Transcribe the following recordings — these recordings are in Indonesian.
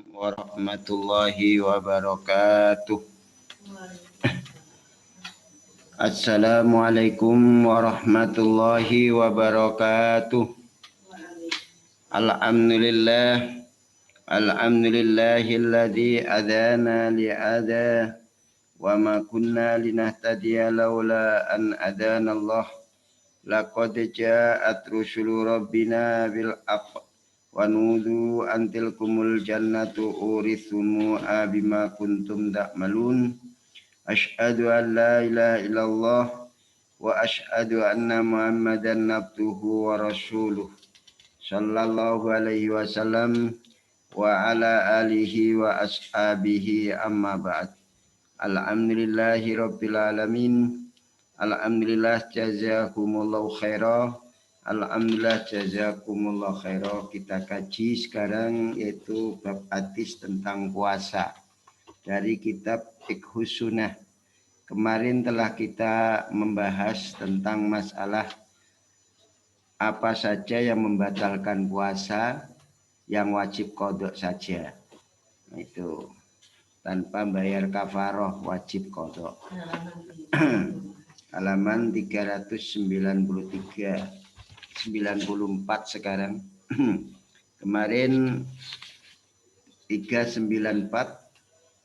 Warahmatullahi wabarakatuh. Assalamualaikum warahmatullahi wabarakatuh. Alhamdulillah. Alhamdulillahilladzi adana li'ada wa ma kunna linahtadiya laula an adana Allah. Laqad ja'at rusulu rabbina bil haqq wa nudu an tilkumul jannatu urithumuha bima kuntum ta'malun. Asyhadu an la ilaha illallah wa asyhadu anna Muhammadan abduhu wa rasuluh. Sallallahu alaihi wasallam wa ala alihi wa ashabihi amma ba'd. Alhamdulillahi rabbil alamin. Alhamdulillah jazakumullahu khairah. Alhamdulillah jazakumullahu khairah. Kita kaji sekarang yaitu bab hadis tentang puasa dari kitab Fiqhus Sunnah. Kemarin telah kita membahas tentang masalah apa saja yang membatalkan puasa, yang wajib qadha saja. Itu tanpa bayar kafaroh wajib qadha. Halaman 393 94 sekarang. Kemarin 394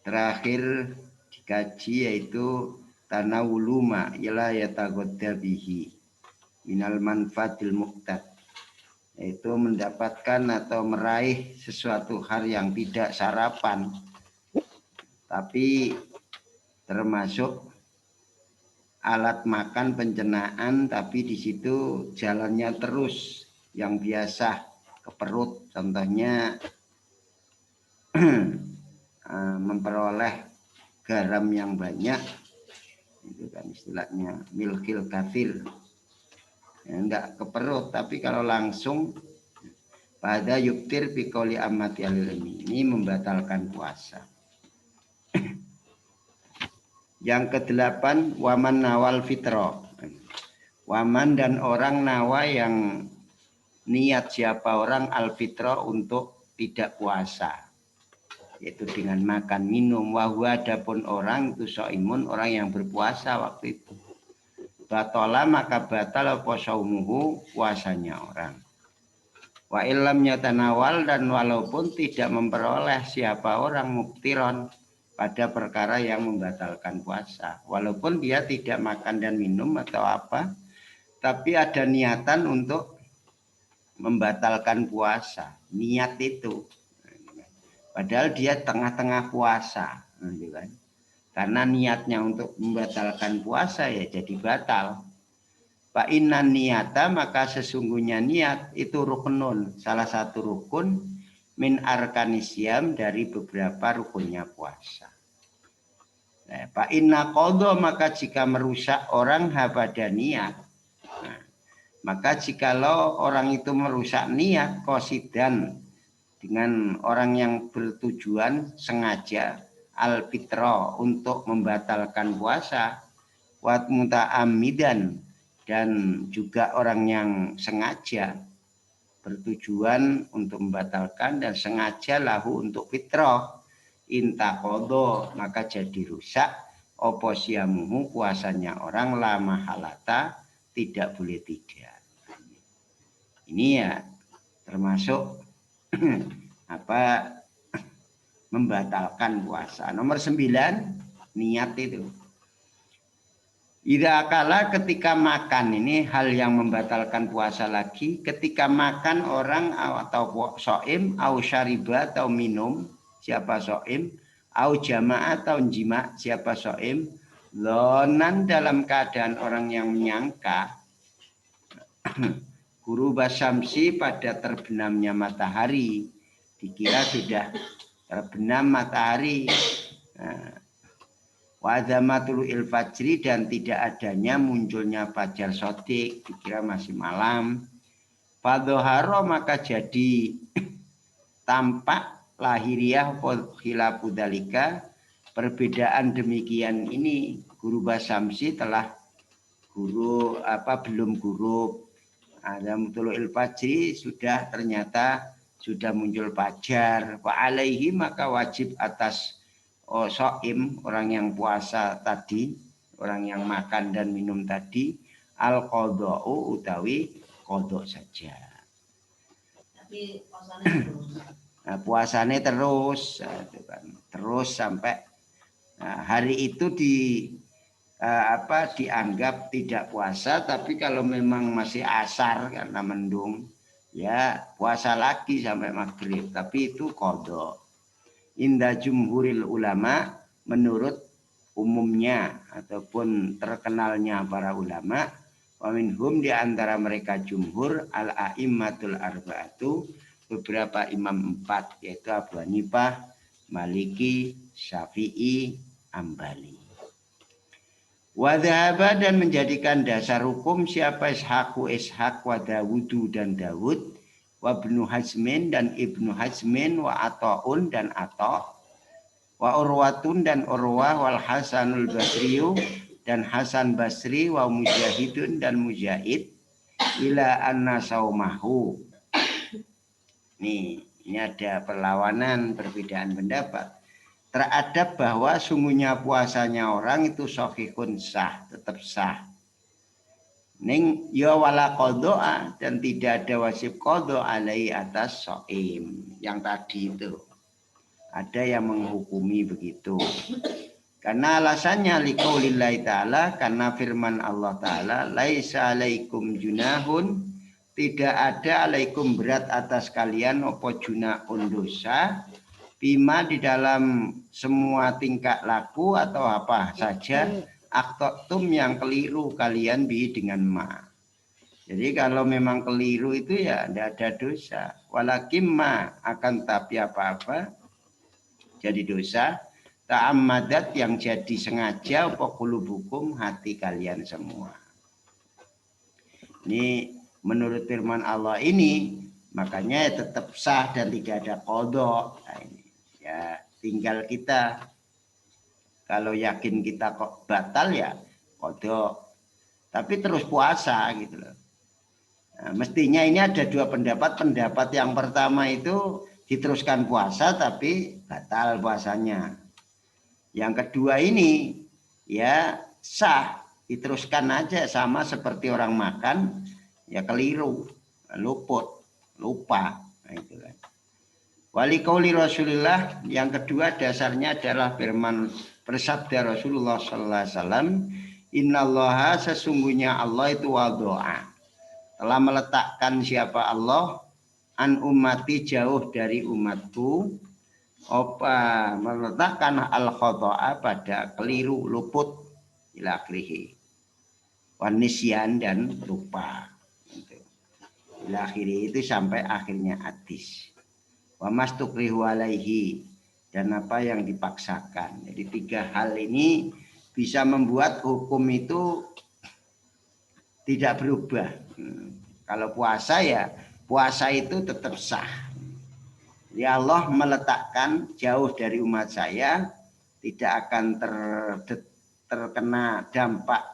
terakhir dikaji yaitu tanawuluma ila yatagodda bihi minal manfaatil muqtad, yaitu mendapatkan atau meraih sesuatu hal yang tidak sarapan tapi termasuk alat makan pencernaan, tapi di situ jalannya terus yang biasa ke perut, contohnya memperoleh garam yang banyak, itu kan istilahnya milkil kathir, ya, enggak ke perut, tapi kalau langsung pada yuktir bikoli amati alilmi, ini membatalkan puasa. Yang ke-8 waman nawal fitro. Waman dan orang nawa yang niat siapa orang al fitro untuk tidak puasa, yaitu dengan makan minum. Wahwa adapun orang itu soimun, orang yang berpuasa waktu itu. Batola maka batal apa saumuhu, puasanya orang. Wa illam yatanawal, dan walaupun tidak memperoleh siapa orang muktiron pada perkara yang membatalkan puasa, walaupun dia tidak makan dan minum atau apa, tapi ada niatan untuk membatalkan puasa, niat itu, padahal dia tengah-tengah puasa, karena niatnya untuk membatalkan puasa ya jadi batal. Fa inna niyata, maka sesungguhnya niat itu rukunun, salah satu rukun min arkanisyam, dari beberapa rukunnya puasa. Fa inna qadha, maka jika merusak orang pada niat, maka jikalau orang itu merusak niat qasidan, dengan orang yang bertujuan sengaja al fitra, untuk membatalkan puasa, wat muta'ammidan, dan juga orang yang sengaja bertujuan untuk membatalkan dan sengaja lahu untuk fitrah, intaqadha, maka jadi rusak opo siamuhu, puasanya orang, lama halata, tidak boleh tidak. Ini ya termasuk apa, membatalkan puasa. Nomor 9 niat itu. Ida kala, ketika makan, ini hal yang membatalkan puasa lagi. Ketika makan orang atau soim, au syariba atau minum siapa soim, au jamaah atau jima siapa soim, lonan dalam keadaan orang yang menyangka guru basamsi, pada terbenamnya matahari, dikira sudah terbenam matahari. Wa'adzamatul ilfajri, dan tidak adanya munculnya fajar sodik, dikira masih malam. Fadhoharo, maka jadi tampak lahiriah khilafudalika, perbedaan demikian ini. Guru basamsi telah belum guru. Adzamatul ilfajri sudah ternyata sudah muncul fajar, wa alaihi maka wajib atas shaim, orang yang puasa tadi, orang yang makan dan minum tadi, al qada'u utawi qada saja. Tapi puasanya terus, terus sampai hari itu dianggap tidak puasa, tapi kalau memang masih asar karena mendung, ya puasa lagi sampai maghrib, tapi itu qada. Inda jumhuril ulama, menurut umumnya ataupun terkenalnya para ulama, wa minhum di antara mereka jumhur al-a'immatul arba'atu, beberapa imam 4 yaitu Abu Hanifah, Maliki, Syafi'i, Ambali. Wadhaba dan menjadikan dasar hukum siapa Ishaq wa Dawudu dan Dawud, wa Ibnu Hazmin dan Ibnu Hazmin, wa Ata'un dan Ata', wa Urwatun dan Urwah, wal Hasanul Basriyu dan Hasan Basri, wa Mujahidun dan Mujahid, ila anna saumahu. Nih, ini ada perlawanan, perbedaan pendapat terhadap bahwa sungguhnya puasanya orang itu sahihun sah, tetap sah. Ning ya wala qadha, dan tidak ada wajib qadha alai atas shaim. Yang tadi itu ada yang menghukumi begitu. Karena alasannya liqaulillahi ta'ala, karena firman Allah Ta'ala, laisa alaikum junahun, tidak ada alaikum berat atas kalian apa junahun dosa, bima di dalam semua tingkah laku atau apa saja, aktotum yang keliru kalian bi dengan ma. Jadi kalau memang keliru itu ya tidak ada dosa. Walakim ma, akan tapi apa-apa jadi dosa, ta'ammadat yang jadi sengaja apa qulubukum, hati kalian semua. Ini menurut firman Allah ini, makanya tetap sah dan tidak ada qadha. Nah, ini ya tinggal kita, kalau yakin kita kok batal ya qadha, tapi terus puasa gitu loh. Nah, mestinya ini ada dua pendapat. Pendapat yang pertama itu diteruskan puasa tapi batal puasanya. Yang kedua ini ya sah, diteruskan aja, sama seperti orang makan ya keliru, luput, lupa. Nah, itu kan. Wali qauli Rasulullah, yang kedua dasarnya adalah firman bersabda Rasulullah sallallahu alaihi wasallam, innallaha, sesungguhnya Allah itu wadoa, telah meletakkan siapa Allah, an ummati, jauh dari umatku, apa meletakkan al khoto'a, pada keliru, luput, ila akhirih, wanisyan dan lupa, ila akhirih itu sampai akhirnya hadis. Wa mastukrihu alaihi, dan apa yang dipaksakan. Jadi tiga hal ini bisa membuat hukum itu tidak berubah. Kalau puasa ya puasa itu tetap sah. Ya Allah meletakkan jauh dari umat saya, tidak akan terkena dampak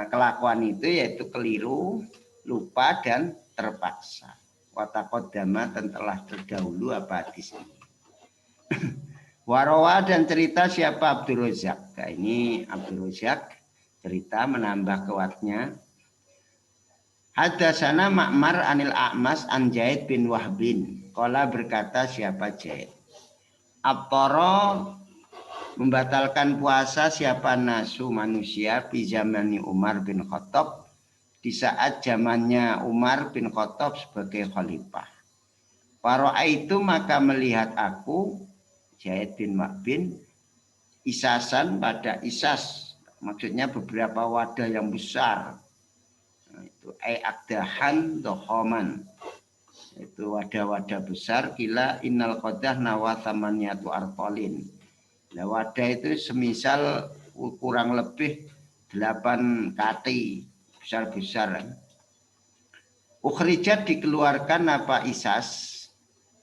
kelakuan itu, yaitu keliru, lupa dan terpaksa. Wataqaddama, dan telah terdahulu apa hadis ini. Warawa, dan cerita siapa Abdul Razak. Nah, ini Abdul Razak cerita menambah kuatnya. Hadatsana Ma'mar anil A'mas an Zaid bin Wahbin. Qala, berkata siapa Zaid, Abtara, membatalkan puasa siapa nasu, manusia, di zamani Umar bin Khattab, di saat zamannya Umar bin Khattab sebagai khalifah. Fara'aitu, maka melihat aku, Zaid bin Wahbin, isasan, pada isas, maksudnya beberapa wadah yang besar. Nah, itu akdahan dohoman, itu wadah-wadah besar. Kila innal qadah nawa thamaniyatu artolin. Nah, wadah itu semisal kurang lebih 8 kati, besar-besar. Ukhrijat, dikeluarkan apa isas,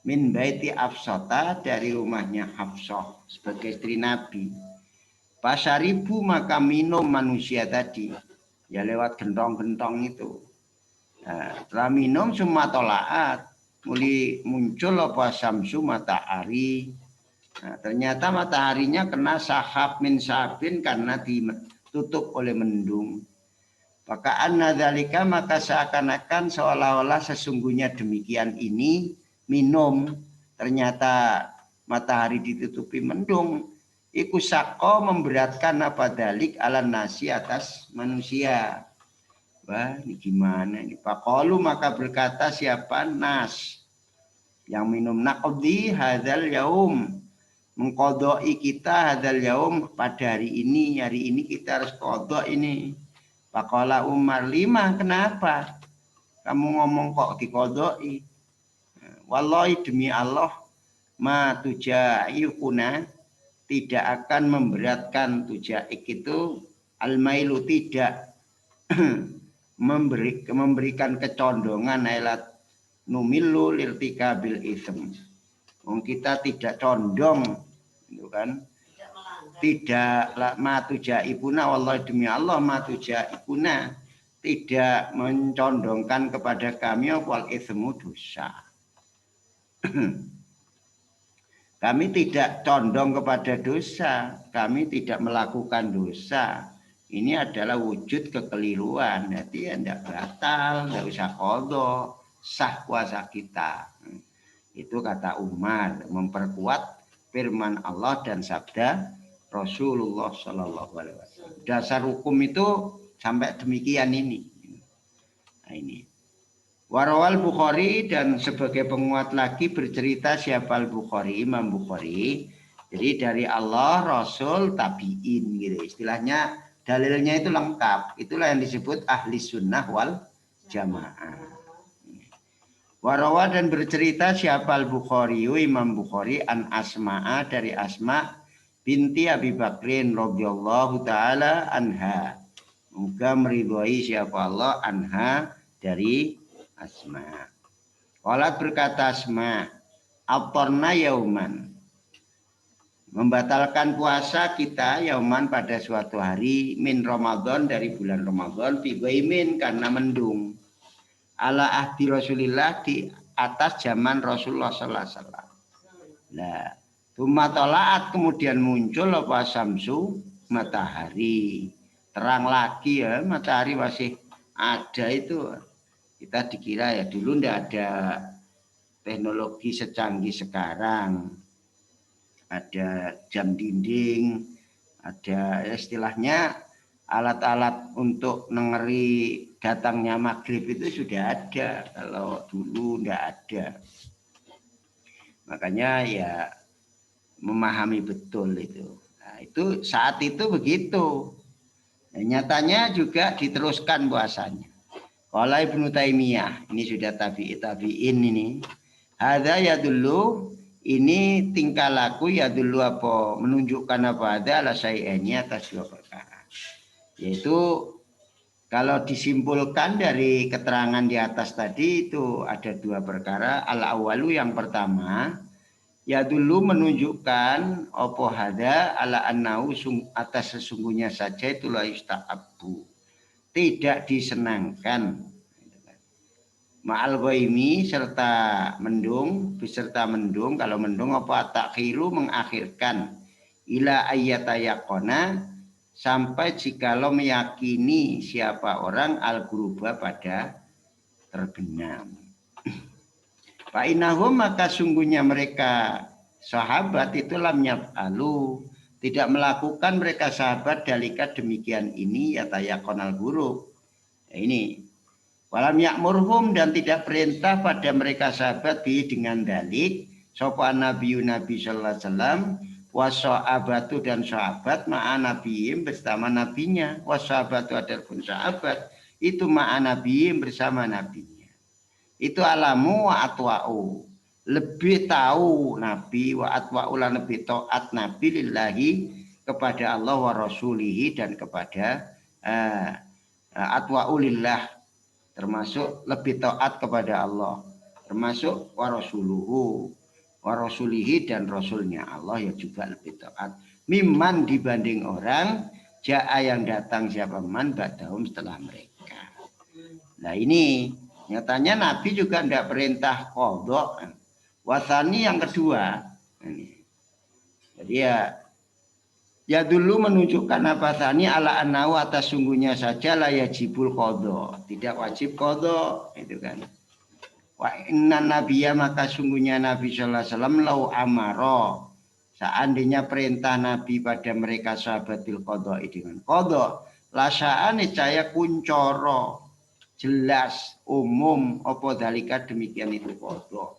min baiti Hafsata, dari rumahnya Hafsah sebagai istri Nabi. Pasaribu, maka minum manusia tadi, ya lewat gentong-gentong itu. Nah, setelah minum summa tolaat, muli muncul apa samsu matahari. Nah, ternyata mataharinya kena sahab min sahabin karena ditutup oleh mendung. Maka annadzalika maka seakan-akan seolah-olah sesungguhnya demikian ini minum. Ternyata matahari ditutupi mendung. Iku sako memberatkan apa dalik ala nasi atas manusia. Wah, ini gimana ini? Faqalu maka berkata siapa? Nas yang minum naqdi hadzal yaum, mengkodoi kita hadzal yaum pada hari ini kita harus kodok ini. Faqala Umar, lima kenapa kamu ngomong kok dikodoi? Wallahi demi Allah ma tujaikuna tidak akan memberatkan tujaik itu al-mailu tidak memberikan kecondongan ailat numilu liltika bil ism. Kita tidak condong itu kan, tidak matujaibuna wallahi demi Allah matujaibuna tidak mencondongkan kepada kami wal ismu dosa. Kami tidak condong kepada dosa, kami tidak melakukan dosa. Ini adalah wujud kekeliruan. Jadi ya tidak batal, tidak usah qadha, sah puasa kita. Itu kata Umar, memperkuat firman Allah dan sabda Rasulullah Shallallahu Alaihi Wasallam. Dasar hukum itu sampai demikian ini. Nah ini. Warawal Bukhari dan sebagai penguat lagi bercerita siapa Al-Bukhari, Imam Bukhari. Jadi dari Allah, Rasul, tabi'in gitu. Istilahnya dalilnya itu lengkap. Itulah yang disebut ahli sunnah wal jamaah. Warawa dan bercerita siapa Al-Bukhari, Imam Bukhari an Asma'a dari Asma binti Abi Bakrin radhiyallahu taala anha. Moga meridhai siapa Allah anha dari Asma. Qalat berkata Asma, aftarna yauman. Membatalkan puasa kita yauman pada suatu hari min Ramadan dari bulan Ramadan fi ghaimin karena mendung. Ala ahdi Rasulillah di atas zaman Rasulullah sallallahu alaihi wasallam. Nah, tsumma talaat kemudian muncul apa samsu matahari. Terang lagi ya, matahari masih ada itu. Kita dikira ya dulu ndak ada teknologi secanggih sekarang. Ada jam dinding, ada istilahnya alat-alat untuk nengeri datangnya maghrib itu sudah ada. Kalau dulu ndak ada. Makanya ya memahami betul itu. Nah, itu saat itu begitu. Nah, nyatanya juga diteruskan puasanya. Qala Ibnu Taimiyah, ini sudah tabi'in ini. Hadza yadullu, ini tingkah laku yadullu apa menunjukkan apa ada ala syai'ani atas dua perkara. Yaitu kalau disimpulkan dari keterangan di atas tadi itu ada dua perkara. Al-awwalu yang pertama, yadullu menunjukkan apa hadza ala annahu atas sesungguhnya saja itu la yusta'abbu. Tidak disenangkan ma'al ghaimi serta mendung, beserta mendung. Kalau mendung apa takhiru mengakhirkan ila ayyatayaqona sampai jikalau meyakini siapa orang al-guruba pada terbenam. Fa innahum maka sungguhnya mereka sahabat itu lam yaf'alu tidak melakukan mereka sahabat dalika demikian ini yatayaqonal gurub. Nah, ini walam ya'murhum dan tidak perintah pada mereka sahabat bi dengan dalik sapa nabi sallallahu alaihi wasallam wasahabatu dan sahabat ma'a nabiyim bersama nabinya, wasahabatu adapun sahabat itu ma'a nabiyim bersama nabinya. Itu alamu wa atwa'u, lebih tahu nabi wa atwa'u lan lebih taat nabi lillahi kepada Allah wa rasulihi dan kepada atwa'u lillah termasuk lebih taat kepada Allah, termasuk wa rasuluhu wa rasulihi dan rasulnya Allah ya juga lebih taat mimman dibanding orang ja'a yang datang siapa man ba'dahum setelah mereka. Nah ini Nyatanya Nabi juga tidak perintah qadha. Wasani yang kedua. Jadi ya dulu menunjukkan apa tani ala anau atas sungguhnya saja la yajibul qadha. Tidak wajib qadha, itu kan. Wa inna nabiyya maka sungguhnya Nabi sallallahu alaihi wasallam lau amara. Seandainya perintah Nabi pada mereka sahabatil qadha dengan qadha, lasaan niscaya kuncoro jelas umum apa dalika demikian itu qadha.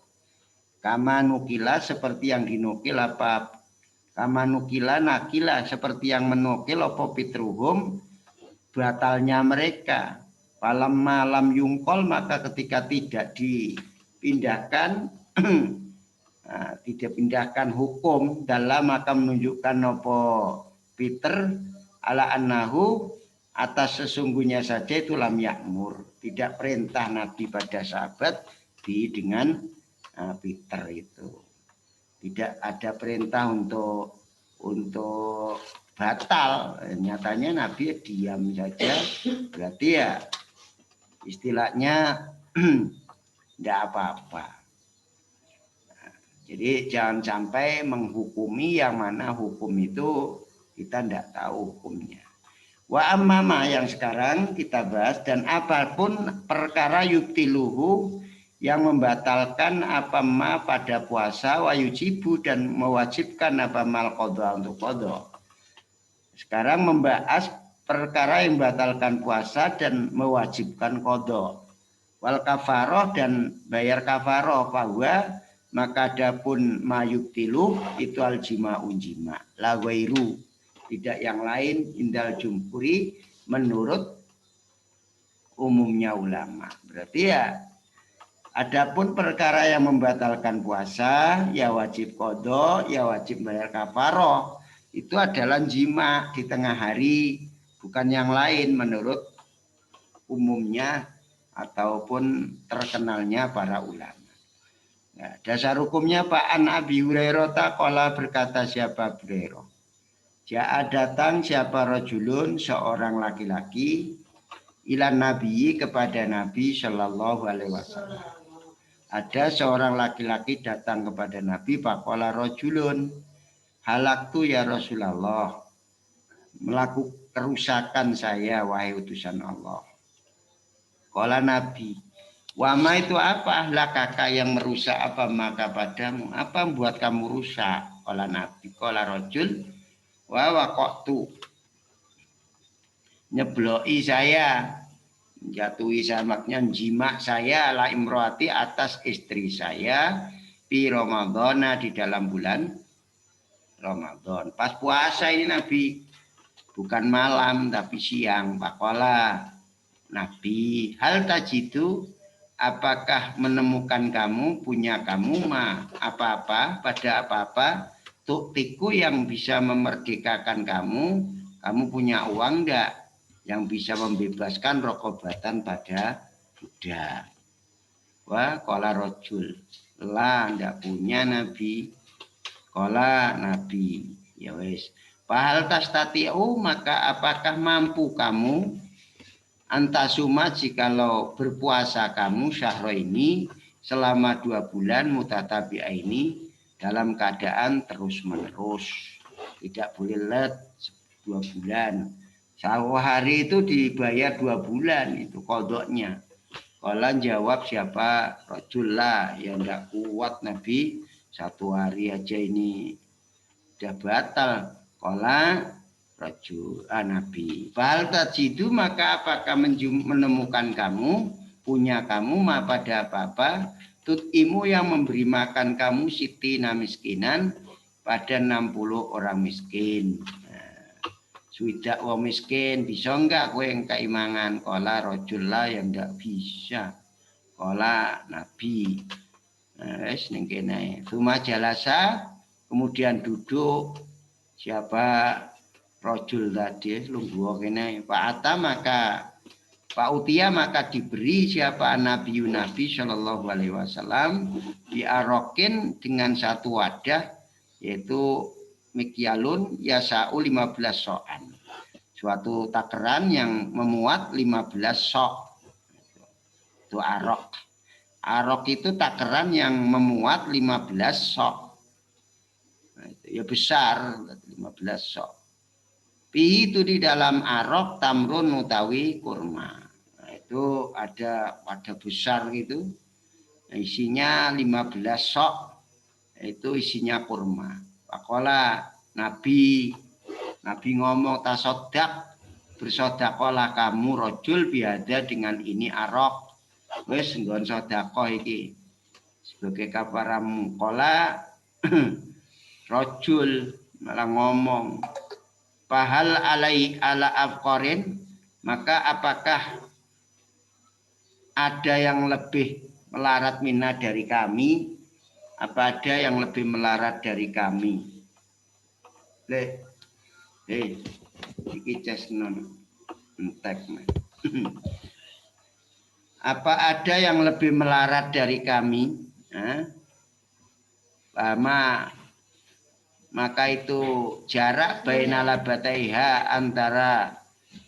Kama nukila seperti yang dinukil apa kama nukila nakila seperti yang menukil apa pitruhum batalnya mereka. Malam yungkol maka ketika tidak dipindahkan tidak pindahkan hukum dalam maka menunjukkan apa Peter ala annahu atas sesungguhnya saja itu lam yakmur, tidak perintah Nabi pada sahabat dengan Peter itu. Tidak ada perintah untuk batal. Nyatanya Nabi diam saja. Berarti ya istilahnya tidak apa-apa. Jadi jangan sampai menghukumi yang mana hukum itu kita tidak tahu hukumnya. Wa ammama yang sekarang kita bahas dan apapun perkara yubtiluhu yang membatalkan apa ma pada puasa wa yujibu dan mewajibkan apa mal qadha untuk qadha. Sekarang membahas perkara yang membatalkan puasa dan mewajibkan qadha. Wal kafaroh dan bayar kafaroh bahwa maka adapun mayubtiluh itu al jima'un jima la ghairu, tidak yang lain indal jumhuri menurut umumnya ulama. Berarti ya adapun perkara yang membatalkan puasa, ya wajib qadha, ya wajib bayar kafaroh. Itu adalah jima di tengah hari, bukan yang lain menurut umumnya ataupun terkenalnya para ulama. Ya, dasar hukumnya Pak An Abi Hurairah taqala berkata siapa Hurairah. Ja'a datang siapa rajulun seorang laki-laki ilan nabi kepada Nabi Shallallahu Alaihi Wasallam. Ada seorang laki-laki datang kepada Nabi, faqala rajulun halaktu ya Rasulullah, melakukan kerusakan saya wahai utusan Allah. Qala Nabi, wama itu apa ahlakaka yang merusak apa maka padamu, apa membuat kamu rusak? Qala Nabi, qala rajul wa waqtu nyebloi saya, jatuhi samaknya jima saya la imroati atas istri saya di Ramadan di dalam bulan Ramadan. Pas puasa ini Nabi, bukan malam tapi siang. Pakola Nabi, hal tajidu apakah menemukan kamu punya kamu apa-apa pada apa-apa tuktiku yang bisa memerdekakan kamu punya uang enggak yang bisa membebaskan rokobatan pada budak. Wah, kola rojul. Lah, ndak punya Nabi. Kola Nabi. Ya wes. Fahal tastatiu maka apakah mampu kamu antasuma jikalau berpuasa kamu syahro ini selama 2 bulan mutatabi'a ini dalam keadaan terus menerus. Tidak boleh let 2 bulan. Satu hari itu dibayar 2 bulan itu kodoknya. Kalau jawab siapa rojullah yang tidak kuat Nabi 1 hari aja ini sudah batal. Kalau rojul Nabi. Fal tajidu maka apakah menemukan kamu punya kamu pada apa-apa tutimu yang memberi makan kamu sitina miskinan pada 60 orang miskin. Sudah wong miskin bisa enggak kowe yang keimangan? Qala rajullah yang enggak bisa. Qala Nabi. Wis ning kene. Suma jalasa kemudian duduk siapa rajul tadi lungguh kene Pak Atta maka Pak Utia maka diberi siapa Nabi Shallallahu Alaihi Wasallam diarokin dengan satu wadah yaitu mikyalun yasa'u 15 so'an. Suatu takaran yang memuat 15 sok. itu arok. Arok itu takaran yang memuat 15 sok. Nah, itu ya besar 15 sok. Pi itu di dalam arok tamrun utawi kurma. Nah, itu ada wadah besar gitu. Nah, isinya 15 sok. Itu isinya kurma. Pakola Nabi ngomong tasodak, bersodakolah kamu rojul biada dengan ini arok. Wes nggon sodakoh iki sebagai kafaram kola rojul malah ngomong pahal alai ala afkorin, maka apakah ada yang lebih melarat minna dari kami? Apa ada yang lebih melarat dari kami? Iki cesnon entek. Apa ada yang lebih melarat dari kami? Maka itu jarak bainala bataiha antara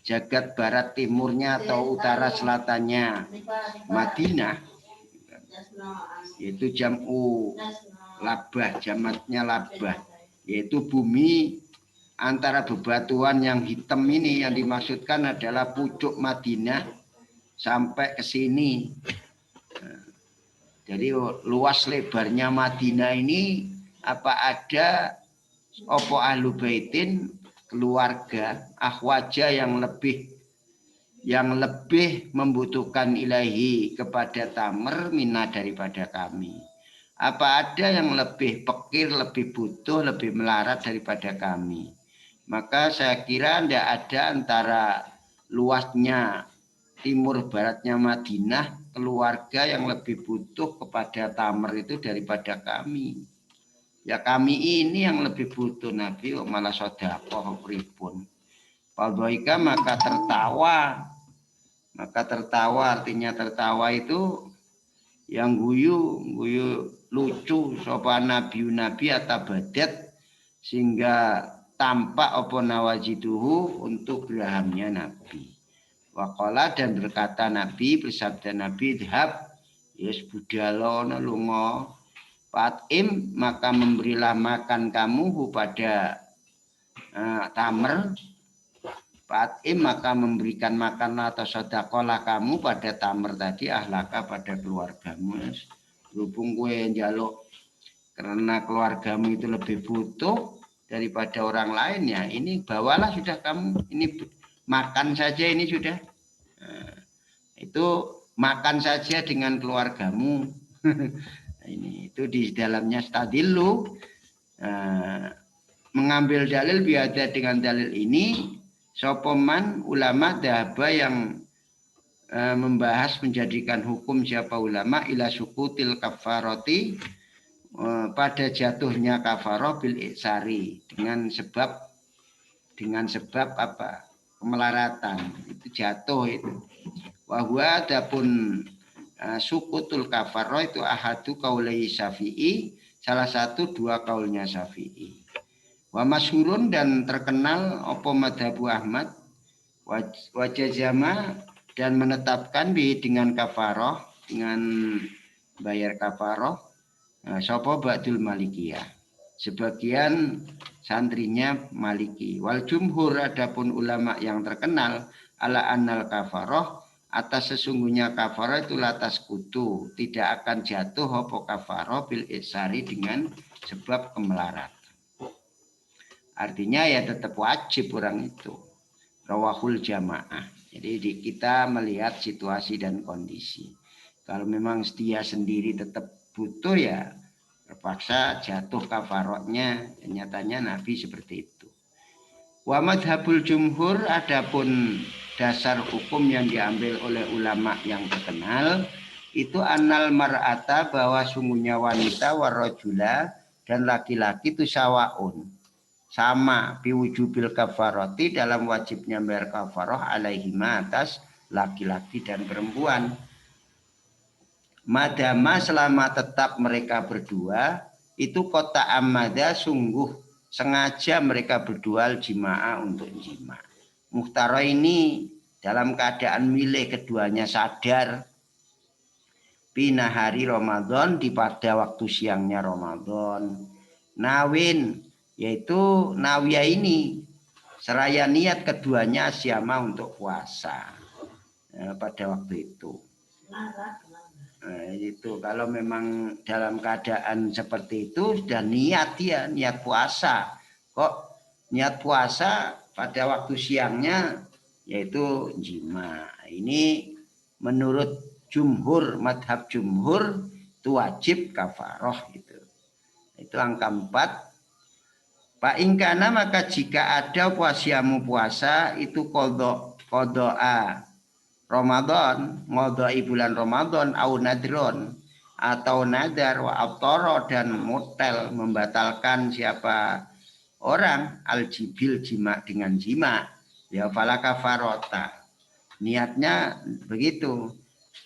jagat barat timurnya atau utara selatannya Madinah, yaitu jam'u labah, jamatnya labah, yaitu bumi antara bebatuan yang hitam ini yang dimaksudkan adalah pucuk Madinah sampai ke sini. Jadi luas lebarnya Madinah ini apa ada opo ahlu baitin keluarga ahwaja yang lebih membutuhkan ilahi kepada tamer minna daripada kami. Apa ada yang lebih pekir, lebih butuh, lebih melarat daripada kami. Maka saya kira tidak ada antara luasnya timur baratnya Madinah keluarga yang lebih butuh kepada tamer itu daripada kami. Ya kami ini yang lebih butuh, Nabi malah sodakoh pripun. Fadhoika maka tertawa. Maka tertawa artinya tertawa itu yang guyu lucu sopan nabi atau badat sehingga tampak apa nawajiduhu untuk gerahamnya Nabi. Waqala dan berkata Nabi, bersabda Nabi, dhab yes budalono lunga fatim maka memberilah makan kamu pada tamer. Fatim maka memberikan makan atau sedekahlah kamu pada tamer tadi ahlaka pada keluargamu. Berhubung kue njaluk karena keluargamu itu lebih butuh daripada orang lain, ya ini bawalah sudah kamu, ini makan saja ini sudah. Itu makan saja dengan keluargamu. Ini itu di dalamnya stadilu mengambil dalil biada dengan dalil ini sopoman ulama dahaba yang membahas menjadikan hukum siapa ulama ila sukutil kafaroti pada jatuhnya kafaroh bil iksari dengan sebab apa kemelaratan itu jatuh itu. Wahwa adapun sukutul kafaroh itu ahadu kaulai Syafi'i, salah satu dua kaulnya Syafi'i. Wa masyhurun dan terkenal apa madhabu Ahmad wajazama dan menetapkan dengan kafaroh, dengan bayar kafaroh sapa ba'dul malikiyah, sebagian santrinya maliki. Wal jumhur adapun ulama yang terkenal ala annal kafaroh atas sesungguhnya kafaroh itu latas kutu tidak akan jatuh apa kafaroh bil isari dengan sebab kemelaratan. Artinya ya tetap wajib orang itu. Rawahul jamaah. Jadi kita melihat situasi dan kondisi. Kalau memang dia sendiri tetap butuh ya terpaksa jatuh kafarohnya. Nyatanya Nabi seperti itu. Wa madhabul jumhur adapun dasar hukum yang diambil oleh ulama yang terkenal itu annal mar'ata bahwa sungguhnya wanita warrajula dan laki-laki itu sawaun sama biwujubil kafaroti dalam wajibnya bayar kafaroh alaihima atas laki-laki dan perempuan. Madama selama tetap mereka berdua itu kota amada sungguh sengaja mereka berdua jima'a untuk jima. Muhtara ini dalam keadaan milih keduanya sadar Pina hari Ramadan di pada waktu siangnya Ramadan. Nawin yaitu nawia ini seraya niat keduanya asyama untuk puasa pada waktu itu. Nah, itu kalau memang dalam keadaan seperti itu sudah niat dia niat puasa. Kok niat puasa pada waktu siangnya yaitu jima. Ini menurut jumhur, madhab jumhur itu wajib kafaroh gitu. Itu angka 4. Pak ingkana maka jika ada puasiamu puasa itu kodoa Ramadan, ngodoi bulan Ramadan, au nadron atau nadar wa aftara dan mutel membatalkan siapa orang aljibil jima dengan jima ya fala kafarota. Niatnya begitu.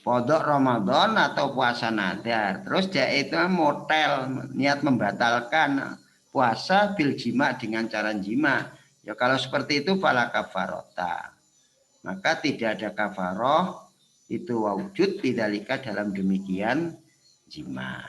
Podok Ramadan atau puasa nadar. Terus dia itu motel niat membatalkan puasa bil jima dengan cara jima. Ya kalau seperti itu fala kafarota. Maka tidak ada kafaroh itu wujud bidzalika dalam demikian jima.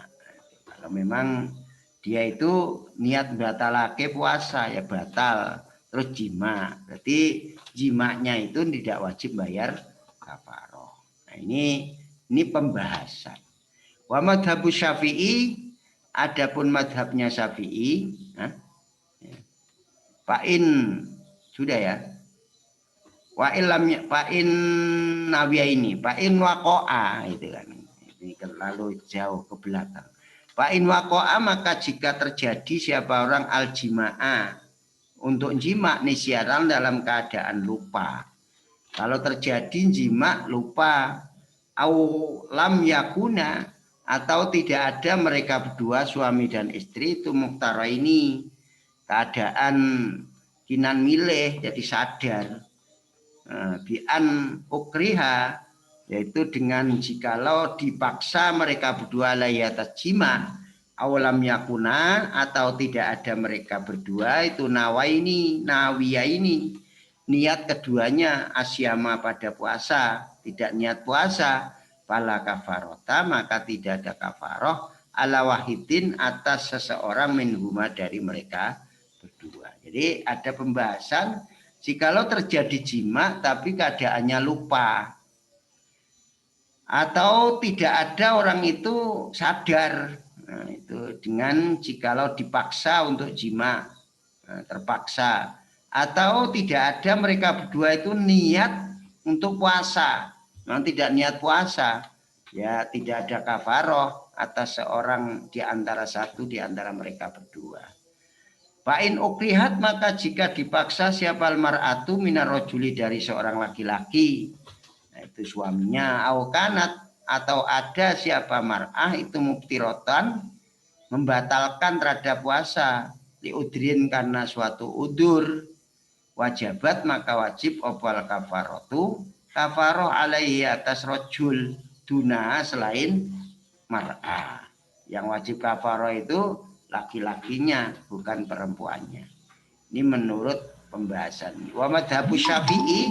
Kalau memang dia itu niat batalake puasa ya batal terus jima. Berarti jimanya itu tidak wajib bayar kafaroh. Nah ini pembahasan. Wa madhabu Syafi'i adapun madhabnya Syafi'i, Fa'in sudah ya. Fa'in nawia ini, fa'in waqa'a itu kan. Ini terlalu jauh ke belakang. Fa'in waqa'a maka jika terjadi siapa orang al-jima'ah untuk jima nisyaran dalam keadaan lupa. Kalau terjadi jima lupa au lam yakuna atau tidak ada mereka berdua suami dan istri itu muktara ini keadaan kinan milih jadi sadar bi'an ukriha yaitu dengan jikalau dipaksa mereka berdua layatas jima awalam yakuna atau tidak ada mereka berdua itu nawia ini niat keduanya asyama pada puasa tidak niat puasa fala kafarota maka tidak ada kafaroh ala wahidin atas seseorang minhuma dari mereka berdua. Jadi ada pembahasan jikalau terjadi jima tapi keadaannya lupa atau tidak ada orang itu sadar, nah, itu dengan jikalau dipaksa untuk jima, terpaksa atau tidak ada mereka berdua itu niat untuk puasa, memang tidak niat puasa, ya tidak ada kafaroh atas seorang di antara satu di antara mereka berdua. Fa'in ukrihat maka jika dipaksa siapa almar'atu minar rajuli dari seorang laki-laki, nah, itu suaminya aukanat atau ada siapa mar'ah itu mubtirotan membatalkan terhadap puasa liudrin karena suatu udur wajabat maka wajib opal kafarotu kafaroh alaihi atas rojul duna selain mar'ah. Yang wajib kafaroh itu laki-lakinya bukan perempuannya. Ini menurut pembahasan. Wa madhabu Syafi'i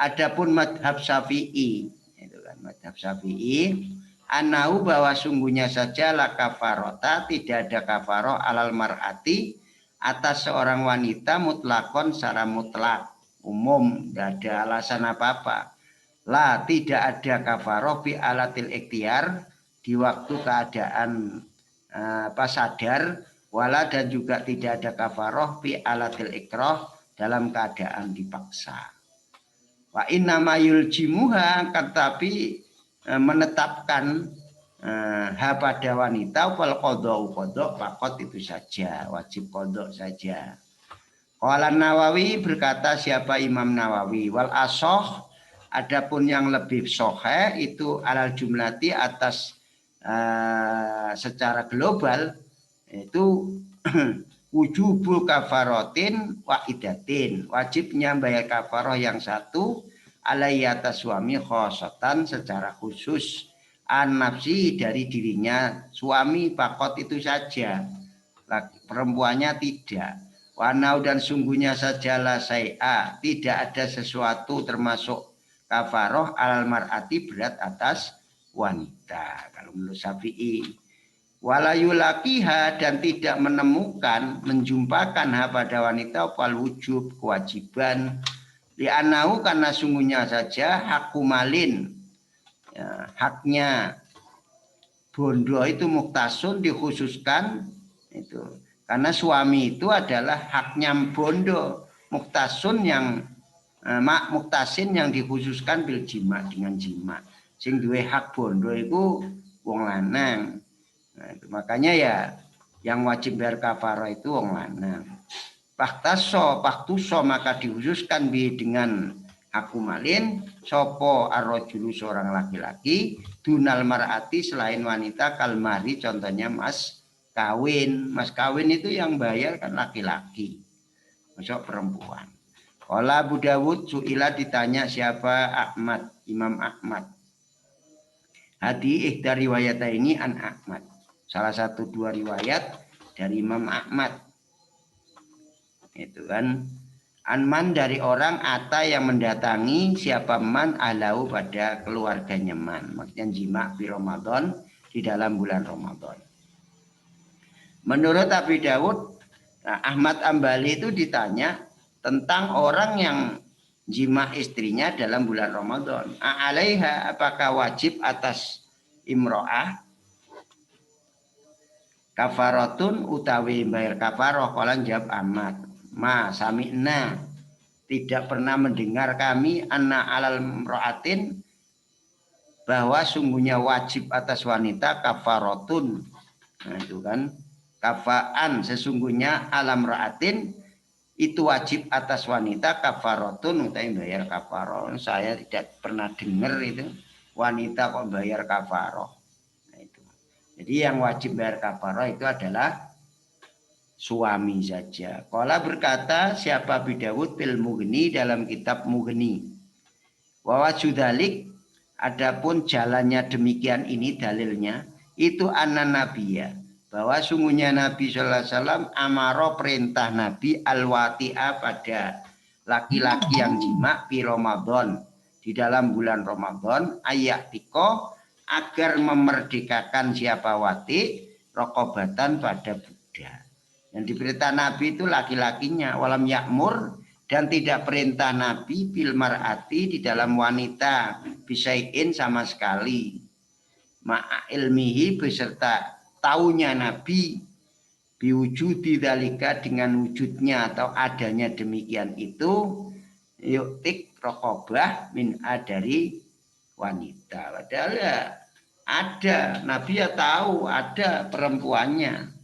adapun madhab Syafi'i itu kan madhab Syafi'i anau bahwa sungguhnya saja la kafarota tidak ada kafaroh alal mar'ati atas seorang wanita mutlakon secara mutlak umum tidak ada alasan apa-apa lah tidak ada kafaroh bi alatil ikhtiar di waktu keadaan sadar wala dan juga tidak ada kafaroh bi alatil ikrah dalam keadaan dipaksa. Wa inna mayul jimuha tetapi menetapkan pada wanita wal qadha pakot itu saja wajib qadha saja. Qala Nawawi berkata siapa Imam Nawawi wal asoh adapun yang lebih sahih itu alal jumlati atas secara global itu wujubul kafarotin wahidatin wajibnya bayar kafaroh yang satu alaihi atas suami khosatan secara khusus an nafsi dari dirinya suami pakot itu saja perempuannya tidak wanau dan sungguhnya sajalah saya tidak ada sesuatu termasuk kafaroh alal mar'ati berat atas wanita. Kalau menurut Syafi'i. Walayulakiha, dan tidak menemukan, menjumpakan ha pada wanita wal wujub, kewajiban, li'anahu, karena sungguhnya saja hakumalin, ya, haknya bondo itu muktasun, dikhususkan itu karena suami itu adalah haknya bondo, muktasun yang muktasin yang dikhususkan bil jima, dengan jima. Sing duwe hak bondo itu wong lanang. Nah, itu makanya ya yang wajib bayar kafarah itu wong lanang. Paktuso maka dikhususkan bi dengan akumalin sopo arrojulu, seorang laki-laki, dunal mar'ati, selain wanita, kalmari, contohnya mas kawin. Mas kawin itu yang bayar kan laki-laki, masuk perempuan. Qala Abu Dawud, su'ila, ditanya siapa? Ahmad, Imam Ahmad. Hadi ihda riwayat ini an Ahmad, salah satu dua riwayat dari Imam Ahmad. Itu kan anman, dari orang ata yang mendatangi siapa man alau pada keluarganya man, maksudnya jima di Ramadan, di dalam bulan Ramadan. Menurut Abi Dawud, Ahmad Ambali itu ditanya tentang orang yang jima istrinya dalam bulan Ramadan. Alaiha, apakah wajib atas imro'ah kafaratun utawi bayar kafaroh? Kolan jawab Ahmad, ma sami'na, tidak pernah mendengar kami, anna alal imro'atin, bahwa sungguhnya wajib atas wanita kafaratun. Nah itu kan, kafaan, sesungguhnya alam ra'atin itu wajib atas wanita kafaratun, utawi bayar kafaroh. Saya tidak pernah dengar itu wanita kok bayar kafaroh. Nah, itu. Jadi yang wajib bayar kafaroh itu adalah suami saja. Qala, berkata siapa Abi Dawud fil Mughni, dalam kitab Mughni. Wa wajudalik, adapun jalannya demikian, ini dalilnya itu anna nabiyya, bahwa sungguhnya Nabi sallallahu alaihi wasallam amaro, perintah Nabi, al-wati'a, pada laki-laki yang jima di Ramadan, di dalam bulan Ramadan, ayaktiko, agar memerdekakan siapa wati, rokobatan, pada budak. Yang diperintah Nabi itu laki-lakinya, walam yakmur, dan tidak perintah Nabi bil mar'ati, di dalam wanita, bisai'in, sama sekali, ma'a ilmihi, beserta taunya Nabi, biwujudi dalika, dengan wujudnya atau adanya demikian itu, yuktik rokobah min dari wanita. Padahal ya ada, Nabi ya tahu ada perempuannya,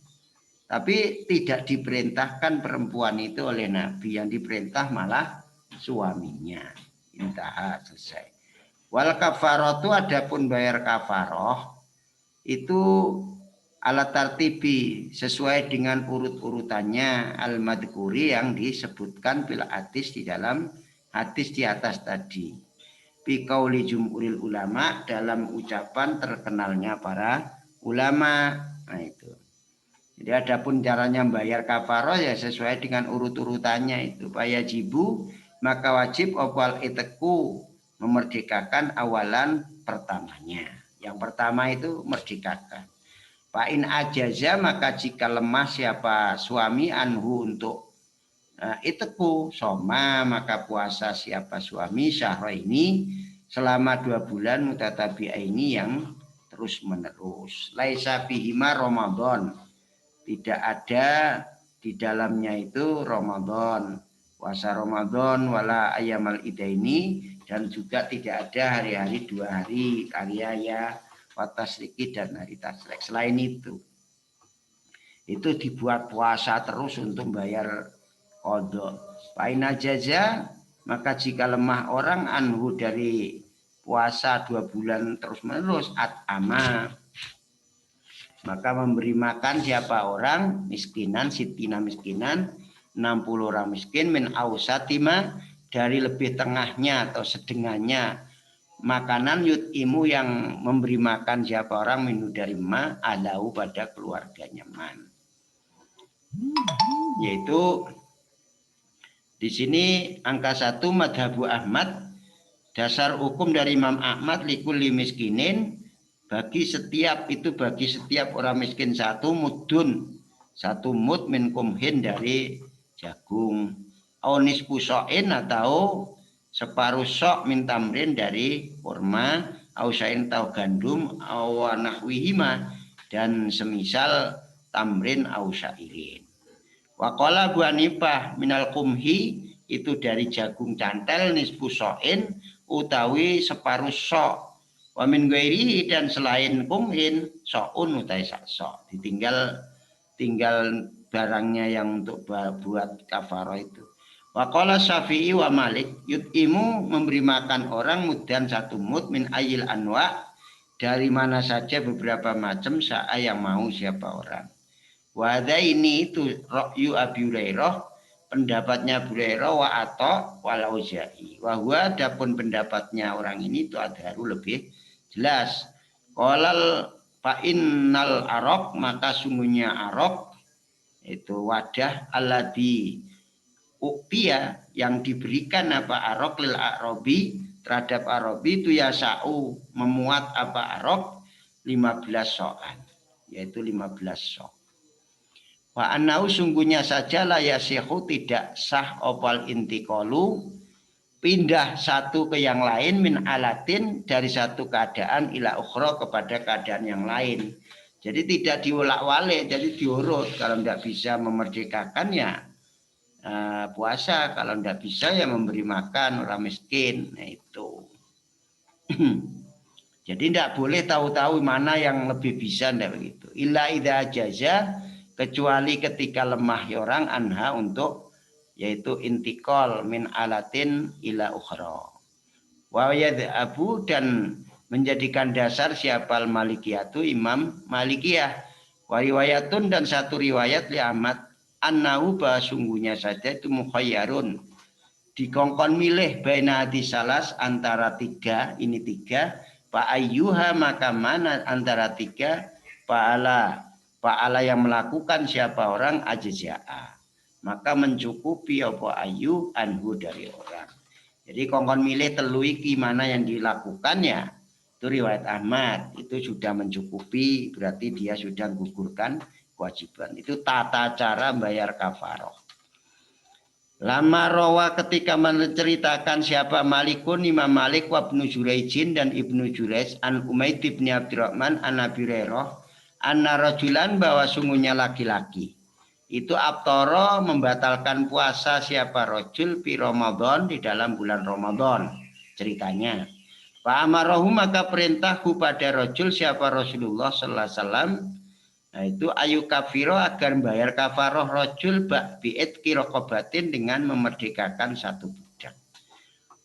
tapi tidak diperintahkan perempuan itu oleh Nabi, yang diperintah malah suaminya. Intah, selesai. Wal kafaratu, adapun bayar kafaroh itu alat tartibi, sesuai dengan urut-urutannya, al-madhkuri, yang disebutkan bil hadis, di dalam hadis di atas tadi. Bi qauli jumhuril ulama, dalam ucapan terkenalnya para ulama. Nah itu. Jadi adapun caranya bayar kafaroh ya sesuai dengan urut-urutannya itu. Fayajibu, maka wajib opal iteku, memerdekakan awalan pertamanya. Yang pertama itu merdekakan. Fa'in ajaza, maka jika lemah siapa suami, anhu, untuk iteku, soma, maka puasa siapa suami, syahra ini, selama 2 bulan mutatabi'aini, yang terus menerus. Laisa bihima Ramadan, tidak ada di dalamnya itu Ramadan, puasa Ramadan, wala ayamal idaini, dan juga tidak ada hari-hari 2 hari, karya watasriki, dan hari tasrek. Selain itu dibuat puasa terus untuk bayar qadha. Faina jaza, maka jika lemah orang, anhu, dari puasa 2 bulan terus menerus, at'ama, maka memberi makan siapa orang, miskinan, sitina miskinan, 60 orang miskin, min ausatima, dari lebih tengahnya atau sedengahnya makanan, yut'imu, yang memberi makan siapa orang, minu, dari ma, alau, pada keluarganya man. Yaitu di sini angka 1 madhabu Ahmad, dasar hukum dari Imam Ahmad, likulli miskinin, bagi setiap orang miskin satu mudun, satu mud min kumhin dari jagung, au nisfu so'in atau separuh sok min tamrin dari kurma, au sain tahu gandum, au nahwihima dan semisal tamrin au syairin. Waqala Abu Hanifah minal kumhi itu dari jagung cantel nisfu so'in utawi separuh sok. Wa min ghairihi dan selain kumhin so'un utai sok. Tinggal barangnya yang untuk buat kafarah itu. Wa qala Syafi'i wa Malik yut'imu memberi makan orang mudan satu mud min ayil anwa dari mana saja beberapa macam sa'a yang mau siapa orang. Wa ini itu ra'yu Abi Hurairah, pendapatnya Abu Hurairah wa Atha wal Auza'i. Wa huwa adapun pendapatnya orang ini itu adharu lebih jelas. Qalal fa innal araq maka sungguhnya araq itu wadah alladhi uktia yang diberikan apa araq lil arabi terhadap arabi itu yasa'u memuat apa araq 15 so'an yaitu 15 sok. Wa annau sungguhnya saja la yasihu tidak sah opal intiqalu pindah satu ke yang lain min alatin dari satu keadaan ila ukhra kepada keadaan yang lain. Jadi tidak diulak-walik, jadi diurut. Kalau tidak bisa memerdekakan ya puasa, kalau tidak bisa ya memberi makan orang miskin. Nah itu. Jadi tidak boleh tahu-tahu mana yang lebih bisa, tidak begitu. Illa idza jaza, kecuali ketika lemah orang anha untuk yaitu intikal min alatin ila ukhra. Wa yadhabu dan menjadikan dasar siapa al-malikiyatu Imam Malikiyah. Wa riwayatun dan satu riwayat li Ahmad annahu sungguhnya saja itu mukhayyarun. Dikongkon milih baina salas antara tiga, ini tiga, fa ayyuha maka mana antara tiga, fa'ala yang melakukan siapa orang ajza'a. Maka mencukupi apa ayu anhu dari orang. Jadi kongkon milih telu iki mana yang dilakukannya. Itu riwayat Ahmad itu sudah mencukupi, berarti dia sudah gugurkan kewajiban. Itu tata cara bayar kafaroh. Lama rawa ketika menceritakan siapa Malikun Imam Malik wa Ibnu Jurayjin dan Ibnu Jurayj an Umaid bin Abdurrahman an Abi Hurairah anna rajulan bahwa sungguhnya laki-laki itu abtoro membatalkan puasa siapa rojul pi Ramadan di dalam bulan Ramadan ceritanya. Fa amarahu maka perintahku pada rojul siapa Rasulullah sallallahu alaihi wasallam. Nah itu ayu kafiro agar bayar kafaroh rojul bi'it kirokobatin dengan memerdekakan satu budak.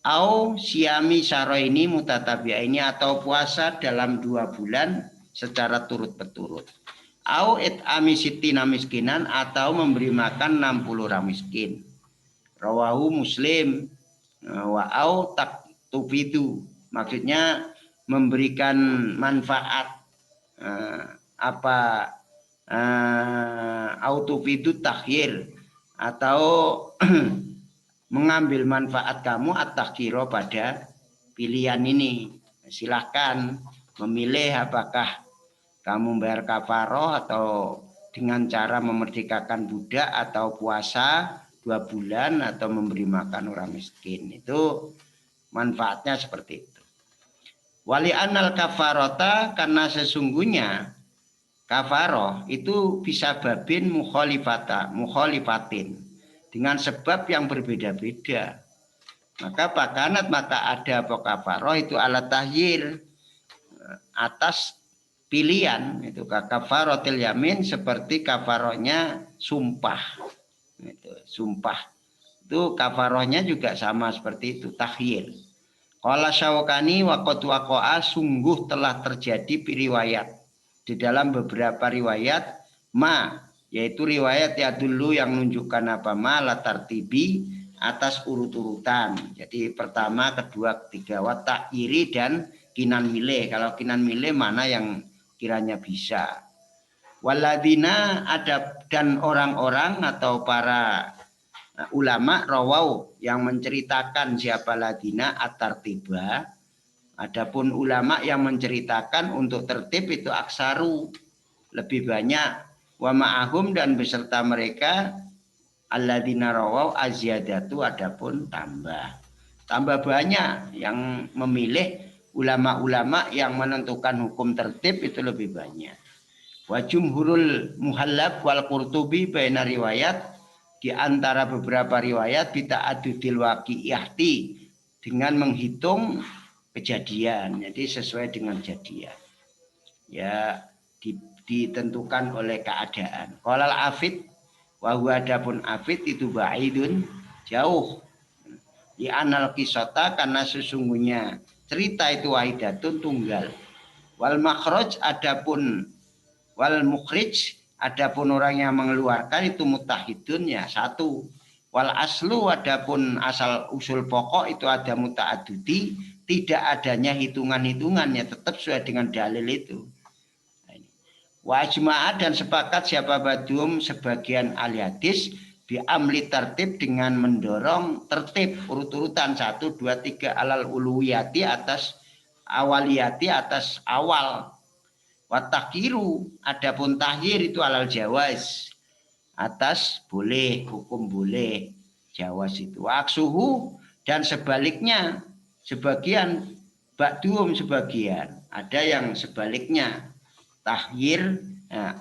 Au siami saro ini mutatabi'a ini atau puasa dalam 2 bulan secara turut-berturut. Au it'ami sittina miskinan atau memberi makan 60 orang miskin. Rawahu Muslim. Wa au taktufidu maksudnya memberikan manfaat autofidu takhir atau mengambil manfaat kamu at-takhiro pada pilihan ini. Silahkan memilih apakah kamu bayar kafaroh atau dengan cara memerdekakan budak atau puasa 2 bulan atau memberi makan orang miskin. Itu manfaatnya seperti itu. Wali anal kafarota karena sesungguhnya kafaroh itu bisa babin mukhalifatin dengan sebab yang berbeda-beda. Maka pakanat maka ada apa kafaroh itu alat tahyir atas pilihan itu kafarotil yamin seperti kafarohnya sumpah. Itu sumpah. Itu kafarohnya juga sama seperti itu tahyir. Qala Syaukani waqad waqa'a sungguh telah terjadi riwayat di dalam beberapa riwayat yaitu riwayat ya dulu yang menunjukkan apa la tartibi atas urut-urutan. Jadi pertama, kedua, ketiga watak iri dan kinan milih. Kalau kinan milih mana yang kiranya bisa. Waladina ada dan orang-orang atau para ulama rawau yang menceritakan siapa ladina at-tartiba Adapun ulama yang menceritakan untuk tertib itu aksaru, lebih banyak. Wa ma'ahum dan beserta mereka alladzina rawau azyadatu, adapun tambah banyak yang memilih. Ulama-ulama yang menentukan hukum tertib itu lebih banyak. Wa jumhurul muhallab wal qurtubi baina riwayat, di antara beberapa riwayat bita'adudil waqi'iyati, dengan menghitung kejadian, jadi sesuai dengan kejadian, ya ditentukan oleh keadaan. Qalal afid wa huwa adapun afid itu ba'idun, jauh, di anal kisota, karena sesungguhnya cerita itu wahidatun, tunggal. Wal makhraj adapun wal mukhrij adapun orang yang mengeluarkan itu mutahidun, ya satu. Wal aslu adapun asal usul pokok itu ada muta'adudi, tidak adanya hitungan-hitungannya, tetap sesuai dengan dalil itu. Wa ajma'a dan sepakat siapa badum sebagian ahli hadis bi amli tertib, dengan mendorong tertib urut-urutan 1, 2, 3 alal uluwiyati, atas awaliyati, atas awal. Wa takhiru adapun takhir itu alal jawaz, atas boleh, hukum boleh, jawaz itu. Wa aksuhu dan sebaliknya, sebagian ba'dum sebagian, ada yang sebaliknya. Takhir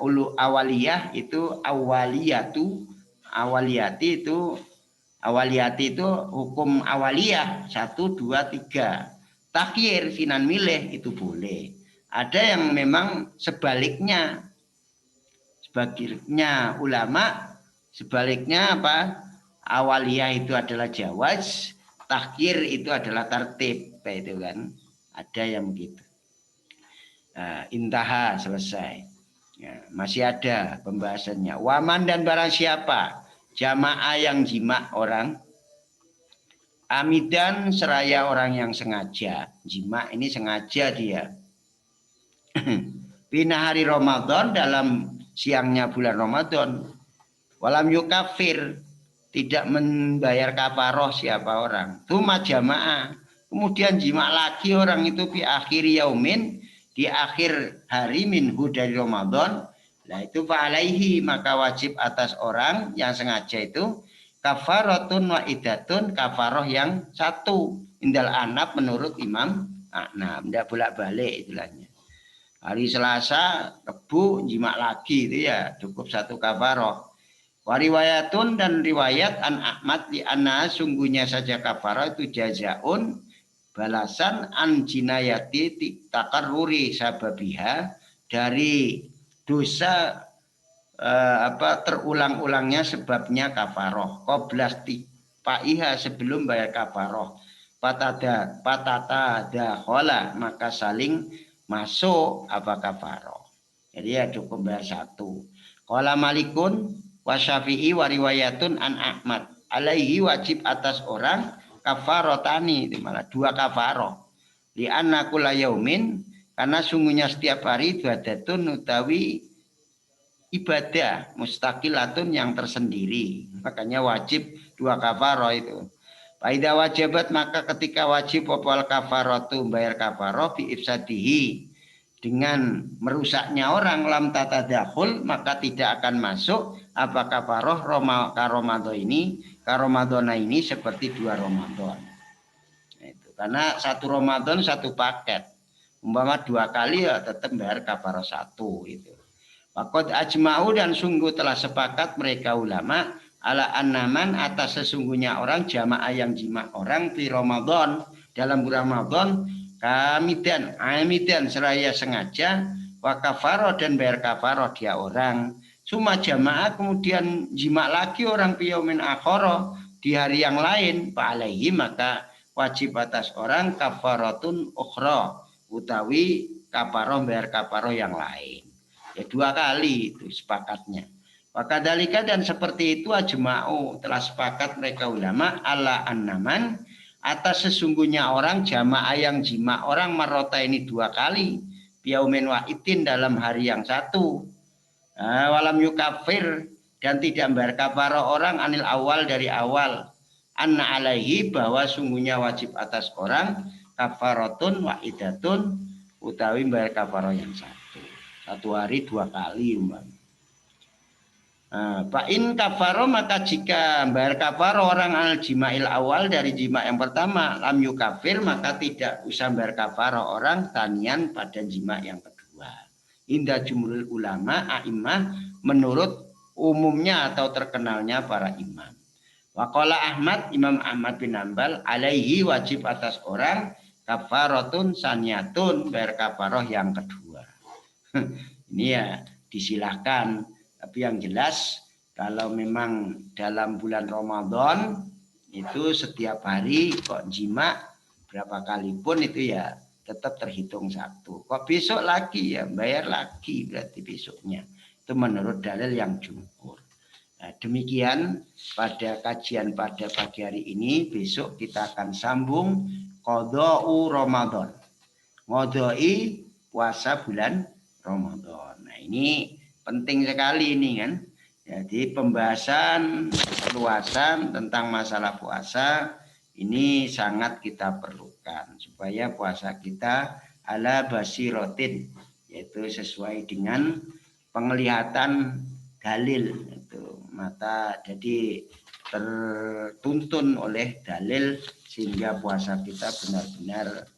ulu awaliyah itu awaliyati itu hukum awaliyah 1, 2, 3. Takhir sinan milih itu boleh. Ada yang memang sebaliknya ulama sebaliknya apa, awaliyah itu adalah jawaz, takhir itu adalah tertib, itu kan ada yang begitu. Intaha, selesai. Ya, masih ada pembahasannya. Waman dan barang siapa jamaah yang jima orang, amidan seraya orang yang sengaja. Jima ini sengaja dia. Bina hari Ramadan, dalam siangnya bulan Ramadan. Walam yukafir, tidak membayar kafaroh siapa orang. Tuma jamaah, kemudian jima lagi orang itu di akhir yaumin, di akhir hari minhu dari Ramadan. Nah itu fa'alaihi, maka wajib atas orang yang sengaja itu kafaratun wa idatun, kafaroh yang 1 indal anab menurut Imam Ahnaf. Tidak bolak-balik istilahnya. Hari Selasa, Rebu, jima lagi itu ya cukup 1 kafaroh. Wariwayatun dan riwayat an Ahmad di anna sungguhnya saja kafaroh itu jazaun, balasan an jinayati takarruri sababiha, dari dosa terulang-ulangnya sebabnya kafaroh. Qoblas paiha, sebelum bayar kafaroh. Patata dakhala, maka saling masuk apa kafaroh. Jadi ya cukup bayar 1. Qala Malikun wa Syafi'i wa riwayatun an Ahmad, alaihi wajib atas orang kafarotani, itu malah 2 kafaroh. Li anna kulla yaumin, karena sungguhnya setiap hari ibadatun utawi ibadah mustaqilatun yang tersendiri, makanya wajib 2 kafaroh itu. Faida wajibat, maka ketika wajib opal kafaratu, bayar kafaroh bi ifsadihi, dengan merusaknya orang, lam tatadakhul, maka tidak akan masuk apa kafaroh karomadona ini seperti 2 Ramadan. Itu karena 1 Ramadan 1 paket, umpama 2 kali ya tetap bayar kafaroh 1 itu. Faqad ajma'u dan sungguh telah sepakat mereka ulama ala annaman atas sesungguhnya orang jamaah yang jima orang di Ramadan, dalam bulan Ramadan, amidan seraya sengaja, wa kafaroh dan bayar kafaroh dia orang. Cuma jamaah kemudian jima lagi orang piyaumin akhara, di hari yang lain, fa'alaihi, maka wajib atas orang kafaratun ukhra, utawi kafaroh bayar kafaroh yang lain. Ya 2 kali itu sepakatnya. Maka dalika dan seperti itu ajma'u telah sepakat mereka ulama ala annaman atas sesungguhnya orang jamaah yang jima orang marota ini 2 kali biaumin wahidin dalam hari yang 1. Walam yukafir dan tidak membayar kafarah orang anil awal dari awal, anna alaihi bahwa sungguhnya wajib atas orang kafaratun wahidatun utawi bayar kafarah yang satu hari 2 kali umpama. Fa'in kafaro maka jika bayar kafaro orang al jima'il awal dari jima' yang pertama lam yukafir maka tidak usah bayar kafaro orang tanian pada jima' yang kedua. Indah jumhurul ulama a'immah menurut umumnya atau terkenalnya para imam. Waqala Ahmad, Imam Ahmad bin Hanbal alaihi wajib atas orang kafaratun saniyatun bayar kafaroh yang kedua. Ini ya disilahkan. Tapi yang jelas kalau memang dalam bulan Ramadan itu setiap hari kok jima berapa kali pun itu ya tetap terhitung satu. Kok besok lagi ya bayar lagi berarti besoknya. Itu menurut dalil yang jumhur. Nah, demikian pada kajian pada pagi hari ini. Besok kita akan sambung qada'u Ramadan. Ngodoi puasa bulan Ramadan. Nah ini penting sekali ini kan. Jadi pembahasan luasan tentang masalah puasa ini sangat kita perlukan supaya puasa kita ala basirotin, yaitu sesuai dengan penglihatan dalil itu mata, jadi tertuntun oleh dalil sehingga puasa kita benar-benar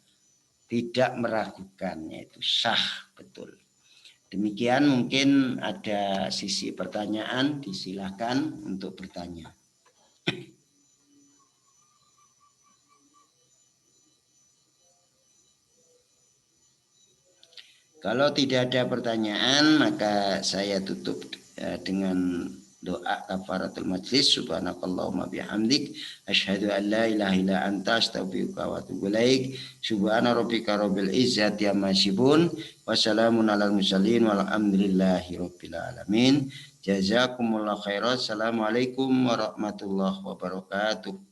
tidak meragukan, yaitu sah betul. Demikian, mungkin ada sisi pertanyaan, disilakan untuk bertanya. Kalau tidak ada pertanyaan, maka saya tutup dengan doa kafaratul majlis. Subhanakallahumma bihamdik asyhadu an la ilaha illa anta astaghfiruka wa atubu ilaik. Subhana rabbika rabbil izzati amma yasifun wa salamun alal mursalin walhamdulillahi rabbil alamin. Jazakumullahu khairan. Assalamualaikum warahmatullahi wabarakatuh.